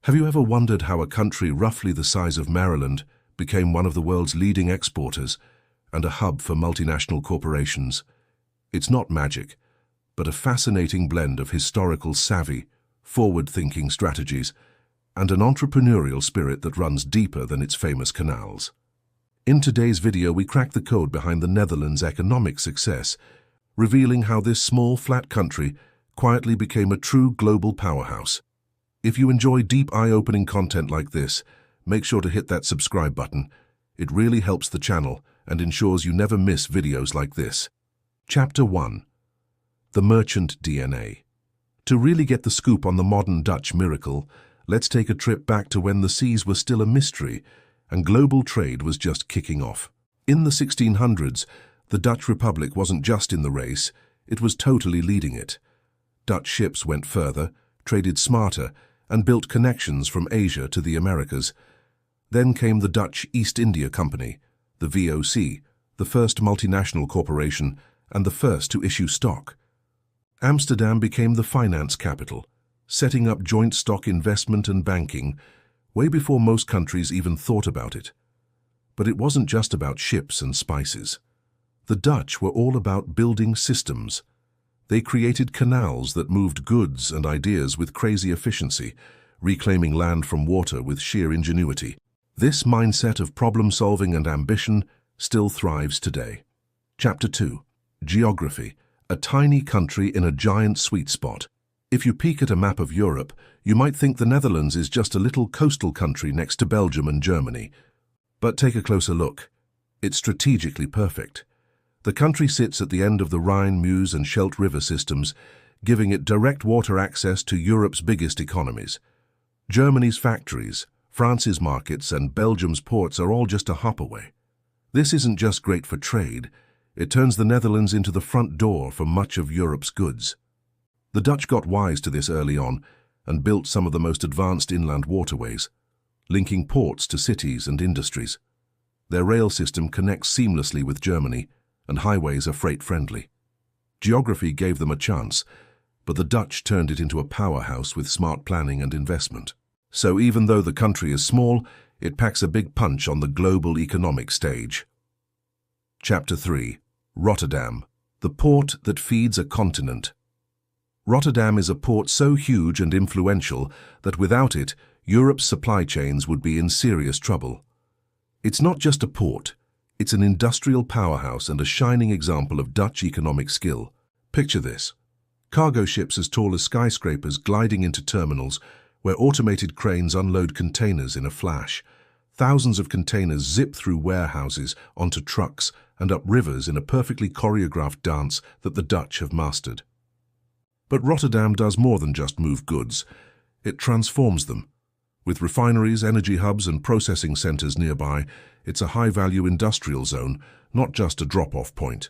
Have you ever wondered how a country roughly the size of Maryland became one of the world's leading exporters and a hub for multinational corporations? It's not magic, but a fascinating blend of historical savvy, forward-thinking strategies, and an entrepreneurial spirit that runs deeper than its famous canals. In today's video, we crack the code behind the Netherlands' economic success, revealing how this small, flat country quietly became a true global powerhouse. If you enjoy deep, eye-opening content like this, make sure to hit that subscribe button. It really helps the channel and ensures you never miss videos like this. Chapter 1. The Merchant DNA. To really get the scoop on the modern Dutch miracle, let's take a trip back to when the seas were still a mystery and global trade was just kicking off. In the 1600s, the Dutch Republic wasn't just in the race, it was totally leading it. Dutch ships went further, traded smarter, and built connections from Asia to the Americas. Then came the Dutch East India Company, the VOC, the first multinational corporation and the first to issue stock. Amsterdam became the finance capital, setting up joint stock investment and banking way before most countries even thought about it. But it wasn't just about ships and spices. The Dutch were all about building systems. They created canals that moved goods and ideas with crazy efficiency, reclaiming land from water with sheer ingenuity. This mindset of problem-solving and ambition still thrives today. Chapter 2. Geography. A tiny country in a giant sweet spot. If you peek at a map of Europe, you might think the Netherlands is just a little coastal country next to Belgium and Germany. But take a closer look. It's strategically perfect. The country sits at the end of the Rhine, Meuse and Scheldt river systems, giving it direct water access to Europe's biggest economies. Germany's factories, France's markets and Belgium's ports are all just a hop away. This isn't just great for trade, it turns the Netherlands into the front door for much of Europe's goods. The Dutch got wise to this early on and built some of the most advanced inland waterways, linking ports to cities and industries. Their rail system connects seamlessly with Germany, and highways are freight-friendly. Geography gave them a chance, but the Dutch turned it into a powerhouse with smart planning and investment. So even though the country is small, it packs a big punch on the global economic stage. Chapter 3. Rotterdam, the port that feeds a continent. Rotterdam is a port so huge and influential that without it, Europe's supply chains would be in serious trouble. It's not just a port. It's an industrial powerhouse and a shining example of Dutch economic skill. Picture this. Cargo ships as tall as skyscrapers gliding into terminals where automated cranes unload containers in a flash. Thousands of containers zip through warehouses, onto trucks, and up rivers in a perfectly choreographed dance that the Dutch have mastered. But Rotterdam does more than just move goods. It transforms them. With refineries, energy hubs, and processing centers nearby, it's a high-value industrial zone, not just a drop-off point.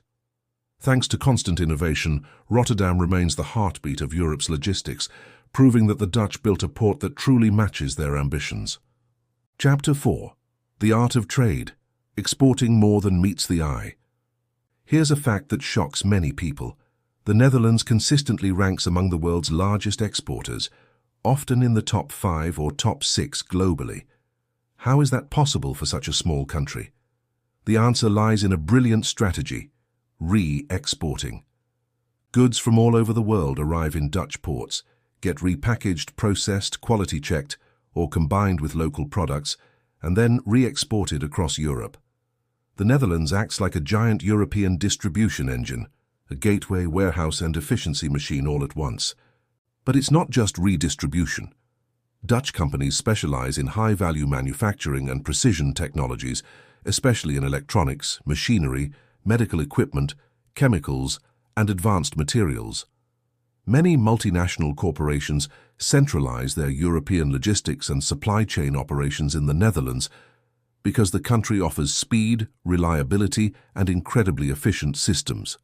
Thanks to constant innovation, Rotterdam remains the heartbeat of Europe's logistics, proving that the Dutch built a port that truly matches their ambitions. Chapter 4. The Art of Trade. Exporting more than meets the eye. Here's a fact that shocks many people. The Netherlands consistently ranks among the world's largest exporters, often in the top 5 or top 6 globally. How is that possible for such a small country? The answer lies in a brilliant strategy: re-exporting. Goods from all over the world arrive in Dutch ports, get repackaged, processed, quality-checked, or combined with local products, and then re-exported across Europe. The Netherlands acts like a giant European distribution engine, a gateway, warehouse, and efficiency machine all at once. But it's not just redistribution. Dutch companies specialize in high-value manufacturing and precision technologies, especially in electronics, machinery, medical equipment, chemicals, and advanced materials. Many multinational corporations centralize their European logistics and supply chain operations in the Netherlands because the country offers speed, reliability, and incredibly efficient systems.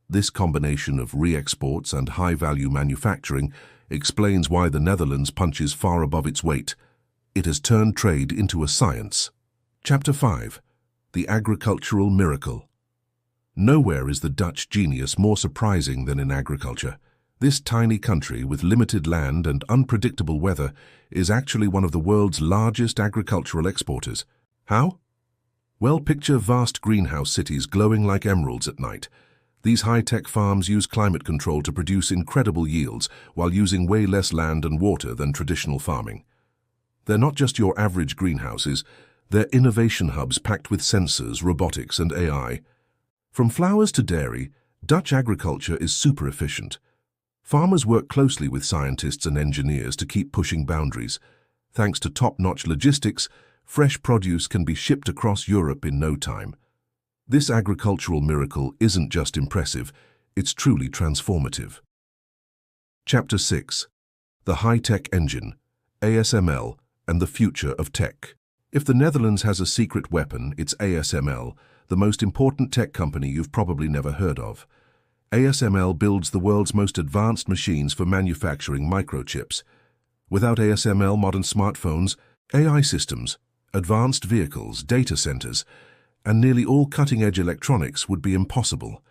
This combination of re-exports and high-value manufacturing explains why the Netherlands punches far above its weight. It has turned trade into a science. Chapter 5. The Agricultural Miracle. Nowhere is the Dutch genius more surprising than in agriculture. This tiny country with limited land and unpredictable weather is actually one of the world's largest agricultural exporters. How? Well, picture vast greenhouse cities glowing like emeralds at night. These high-tech farms use climate control to produce incredible yields while using way less land and water than traditional farming. They're not just your average greenhouses, they're innovation hubs packed with sensors, robotics, and AI. From flowers to dairy, Dutch agriculture is super efficient. Farmers work closely with scientists and engineers to keep pushing boundaries. Thanks to top-notch logistics, fresh produce can be shipped across Europe in no time. This agricultural miracle isn't just impressive, it's truly transformative. Chapter 6. The High-Tech Engine, ASML, and the Future of Tech. If the Netherlands has a secret weapon, it's ASML, the most important tech company you've probably never heard of. ASML builds the world's most advanced machines for manufacturing microchips. Without ASML, modern smartphones, AI systems, advanced vehicles, data centers, and nearly all cutting-edge electronics would be impossible.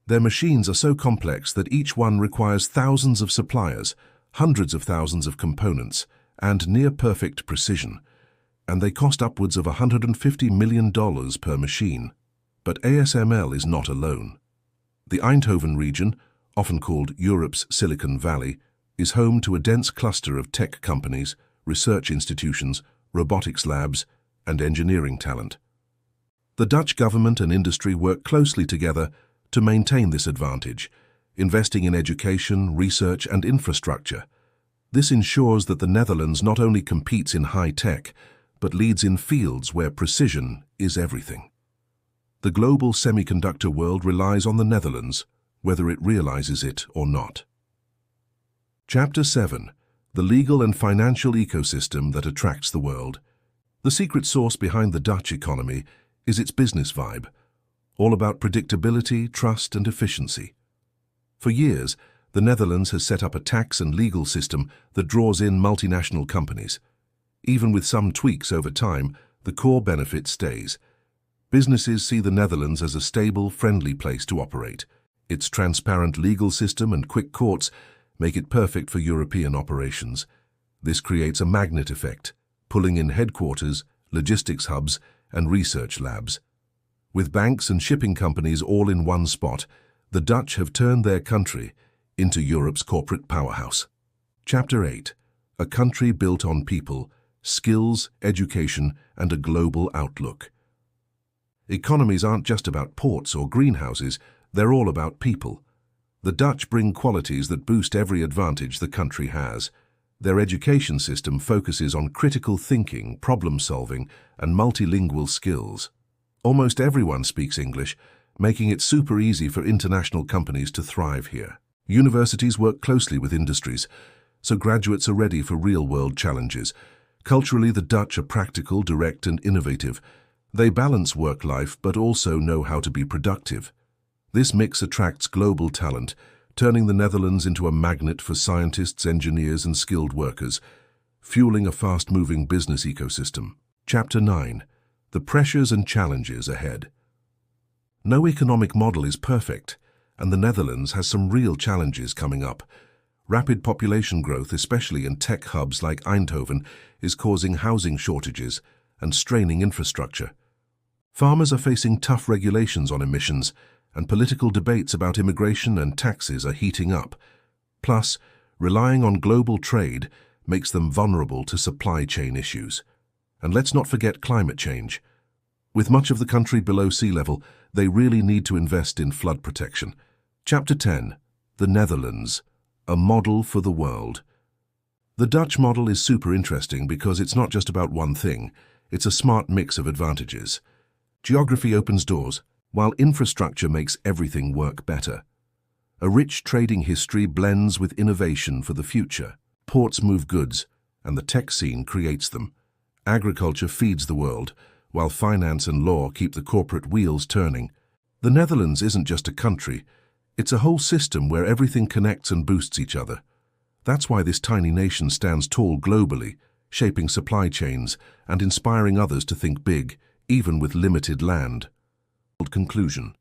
Their machines are so complex that each one requires thousands of suppliers, hundreds of thousands of components, and near-perfect precision. And they cost upwards of $150 million per machine. But ASML is not alone. The Eindhoven region, often called Europe's Silicon Valley, is home to a dense cluster of tech companies, research institutions, robotics labs, and engineering talent. The Dutch government and industry work closely together to maintain this advantage, investing in education, research, and infrastructure. This ensures that the Netherlands not only competes in high tech, but leads in fields where precision is everything. The global semiconductor world relies on the Netherlands, whether it realizes it or not. Chapter 7. The legal and financial ecosystem that attracts the world. The secret sauce behind the Dutch economy is its business vibe, all about predictability, trust, and efficiency. For years, the Netherlands has set up a tax and legal system that draws in multinational companies. Even with some tweaks over time, the core benefit stays. Businesses see the Netherlands as a stable, friendly place to operate. Its transparent legal system and quick courts make it perfect for European operations. This creates a magnet effect, pulling in headquarters, logistics hubs, and research labs. With banks and shipping companies all in one spot, the Dutch have turned their country into Europe's corporate powerhouse. Chapter 8. A country built on people, skills, education, and a global outlook. Economies aren't just about ports or greenhouses, they're all about people. The Dutch bring qualities that boost every advantage the country has. Their education system focuses on critical thinking, problem-solving, and multilingual skills. Almost everyone speaks English, making it super easy for international companies to thrive here. Universities work closely with industries, so graduates are ready for real-world challenges. Culturally, the Dutch are practical, direct, and innovative. They balance work life but also know how to be productive. This mix attracts global talent, turning the Netherlands into a magnet for scientists, engineers, and skilled workers, fueling a fast-moving business ecosystem. Chapter 9. The pressures and challenges ahead. No economic model is perfect, and the Netherlands has some real challenges coming up. Rapid population growth, especially in tech hubs like Eindhoven, is causing housing shortages and straining infrastructure. Farmers are facing tough regulations on emissions, and political debates about immigration and taxes are heating up. Plus, relying on global trade makes them vulnerable to supply chain issues. And let's not forget climate change. With much of the country below sea level, they really need to invest in flood protection. Chapter 10. The Netherlands, a model for the world. The Dutch model is super interesting because it's not just about one thing, it's a smart mix of advantages. Geography opens doors, while infrastructure makes everything work better. A rich trading history blends with innovation for the future. Ports move goods, and the tech scene creates them. Agriculture feeds the world, while finance and law keep the corporate wheels turning. The Netherlands isn't just a country, it's a whole system where everything connects and boosts each other. That's why this tiny nation stands tall globally, shaping supply chains and inspiring others to think big, even with limited land. Conclusion.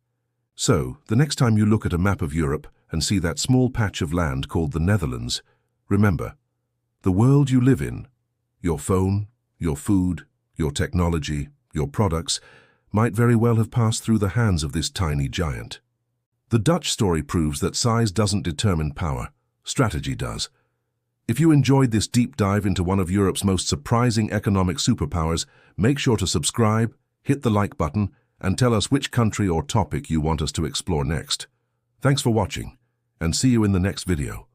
So, the next time you look at a map of Europe and see that small patch of land called the Netherlands, remember, the world you live in, your phone, your food, your technology, your products, might very well have passed through the hands of this tiny giant. The Dutch story proves that size doesn't determine power, strategy does. If you enjoyed this deep dive into one of Europe's most surprising economic superpowers, make sure to subscribe, hit the like button, and tell us which country or topic you want us to explore next. Thanks for watching, and see you in the next video.